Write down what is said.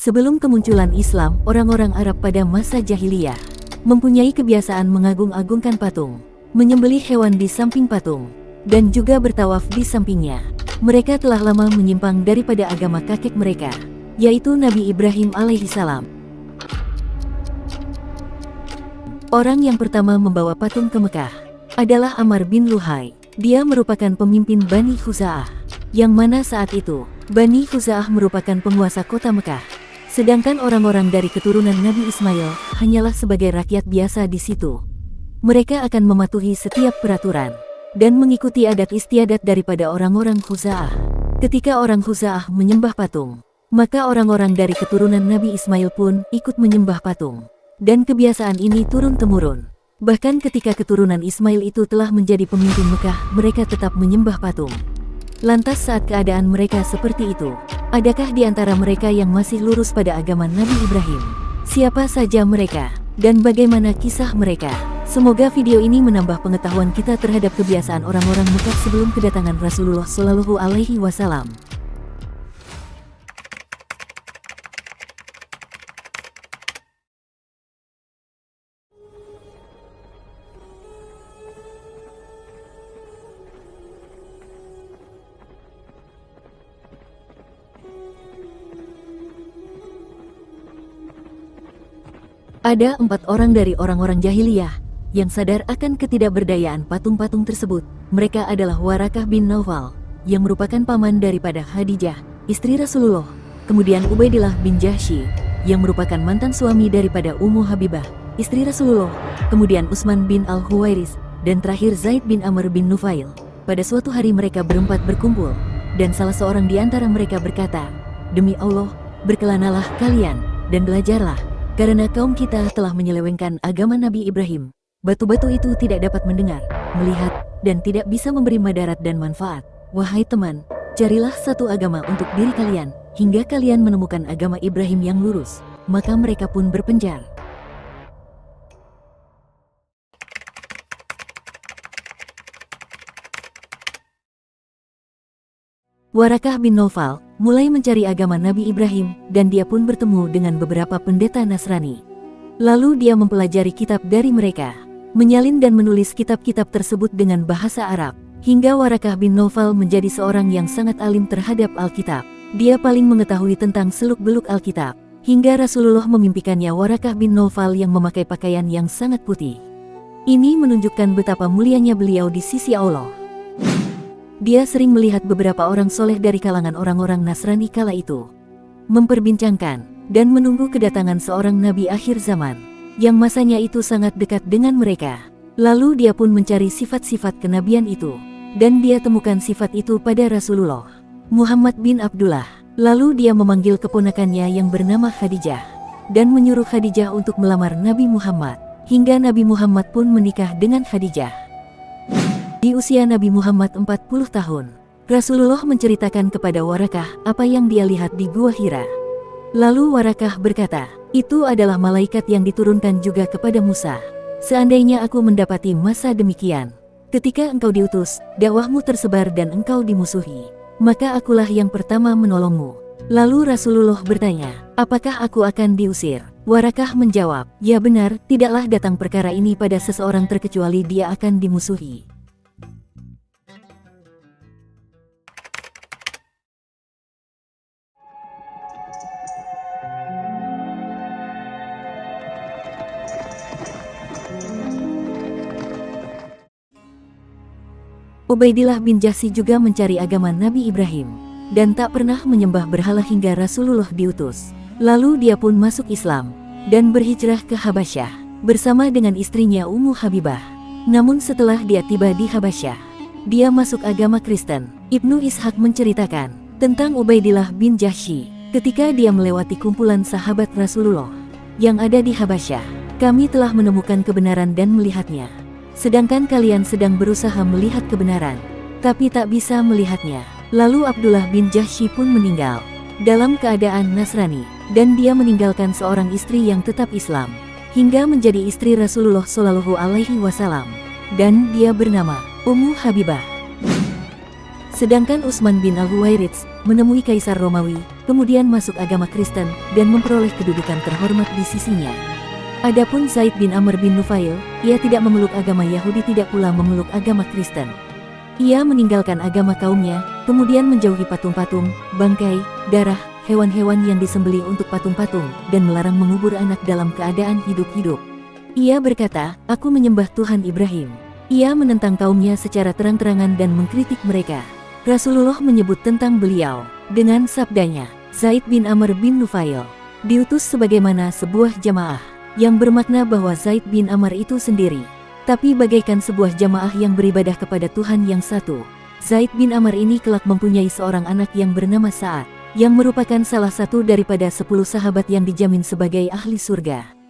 Sebelum kemunculan Islam, orang-orang Arab pada masa jahiliyah mempunyai kebiasaan mengagung-agungkan patung, menyembelih hewan di samping patung, dan juga bertawaf di sampingnya. Mereka telah lama menyimpang daripada agama kakek mereka, yaitu Nabi Ibrahim alaihissalam. Orang yang pertama membawa patung ke Mekah adalah Amr bin Luhai. Dia merupakan pemimpin Bani Khuza'ah, yang mana saat itu Bani Khuza'ah merupakan penguasa kota Mekah, sedangkan orang-orang dari keturunan Nabi Ismail hanyalah sebagai rakyat biasa di situ. Mereka akan mematuhi setiap peraturan dan mengikuti adat istiadat daripada orang-orang Khuza'ah. Ketika orang Khuza'ah menyembah patung, maka orang-orang dari keturunan Nabi Ismail pun ikut menyembah patung. Dan kebiasaan ini turun-temurun. Bahkan ketika keturunan Ismail itu telah menjadi pemimpin Mekah, mereka tetap menyembah patung. Lantas saat keadaan mereka seperti itu, adakah di antara mereka yang masih lurus pada agama Nabi Ibrahim? Siapa saja mereka? Dan bagaimana kisah mereka? Semoga video ini menambah pengetahuan kita terhadap kebiasaan orang-orang Mekah sebelum kedatangan Rasulullah Shallallahu Alaihi Wasallam. Ada 4 orang dari orang-orang jahiliyah yang sadar akan ketidakberdayaan patung-patung tersebut. Mereka adalah Warakah bin Naufal, yang merupakan paman daripada Khadijah, istri Rasulullah. Kemudian Ubaidillah bin Jahsy, yang merupakan mantan suami daripada Ummu Habibah, istri Rasulullah. Kemudian Utsman bin Al-Huwairis, dan terakhir Zaid bin Amr bin Nufail. Pada suatu hari mereka berempat berkumpul, dan salah seorang di antara mereka berkata, "Demi Allah, berkelanalah kalian, dan belajarlah. Karena kaum kita telah menyelewengkan agama Nabi Ibrahim. Batu-batu itu tidak dapat mendengar, melihat, dan tidak bisa memberi madarat dan manfaat. Wahai teman, carilah satu agama untuk diri kalian, hingga kalian menemukan agama Ibrahim yang lurus." Maka mereka pun berpencar. Warakah bin Naufal mulai mencari agama Nabi Ibrahim, dan dia pun bertemu dengan beberapa pendeta Nasrani. Lalu dia mempelajari kitab dari mereka, menyalin dan menulis kitab-kitab tersebut dengan bahasa Arab, hingga Warakah bin Naufal menjadi seorang yang sangat alim terhadap Alkitab. Dia paling mengetahui tentang seluk-beluk Alkitab, hingga Rasulullah memimpikannya Warakah bin Naufal yang memakai pakaian yang sangat putih. Ini menunjukkan betapa mulianya beliau di sisi Allah. Dia sering melihat beberapa orang soleh dari kalangan orang-orang Nasrani kala itu memperbincangkan dan menunggu kedatangan seorang nabi akhir zaman yang masanya itu sangat dekat dengan mereka. Lalu dia pun mencari sifat-sifat kenabian itu, dan dia temukan sifat itu pada Rasulullah Muhammad bin Abdullah. Lalu dia memanggil keponakannya yang bernama Khadijah dan menyuruh Khadijah untuk melamar Nabi Muhammad, hingga Nabi Muhammad pun menikah dengan Khadijah. Di usia Nabi Muhammad 40 tahun, Rasulullah menceritakan kepada Warakah apa yang dia lihat di Gua Hira. Lalu Warakah berkata, "Itu adalah malaikat yang diturunkan juga kepada Musa. Seandainya aku mendapati masa demikian, ketika engkau diutus, dakwahmu tersebar dan engkau dimusuhi, maka akulah yang pertama menolongmu." Lalu Rasulullah bertanya, "Apakah aku akan diusir?" Warakah menjawab, "Ya benar, tidaklah datang perkara ini pada seseorang terkecuali dia akan dimusuhi." Ubaidillah bin Jahsy juga mencari agama Nabi Ibrahim, dan tak pernah menyembah berhala hingga Rasulullah diutus. Lalu dia pun masuk Islam, dan berhijrah ke Habasyah, bersama dengan istrinya Ummu Habibah. Namun setelah dia tiba di Habasyah, dia masuk agama Kristen. Ibnu Ishaq menceritakan tentang Ubaidillah bin Jahsy, ketika dia melewati kumpulan sahabat Rasulullah yang ada di Habasyah. "Kami telah menemukan kebenaran dan melihatnya. Sedangkan kalian sedang berusaha melihat kebenaran, tapi tak bisa melihatnya." Lalu Abdullah bin Jahsy pun meninggal dalam keadaan Nasrani, dan dia meninggalkan seorang istri yang tetap Islam, hingga menjadi istri Rasulullah Shallallahu Alaihi Wasallam, dan dia bernama Ummu Habibah. Sedangkan Utsman bin Al-Huwairits menemui Kaisar Romawi kemudian masuk agama Kristen dan memperoleh kedudukan terhormat di sisinya. Adapun Zaid bin Amr bin Nufail, ia tidak memeluk agama Yahudi, tidak pula memeluk agama Kristen. Ia meninggalkan agama kaumnya, kemudian menjauhi patung-patung, bangkai, darah, hewan-hewan yang disembelih untuk patung-patung, dan melarang mengubur anak dalam keadaan hidup-hidup. Ia berkata, "Aku menyembah Tuhan Ibrahim." Ia menentang kaumnya secara terang-terangan dan mengkritik mereka. Rasulullah menyebut tentang beliau dengan sabdanya, Zaid bin Amr bin Nufail diutus sebagaimana sebuah jamaah, yang bermakna bahwa Zaid bin Amr itu sendiri, tapi bagaikan sebuah jamaah yang beribadah kepada Tuhan yang satu. Zaid bin Amr ini kelak mempunyai seorang anak yang bernama Sa'ad, yang merupakan salah satu daripada 10 sahabat yang dijamin sebagai ahli surga.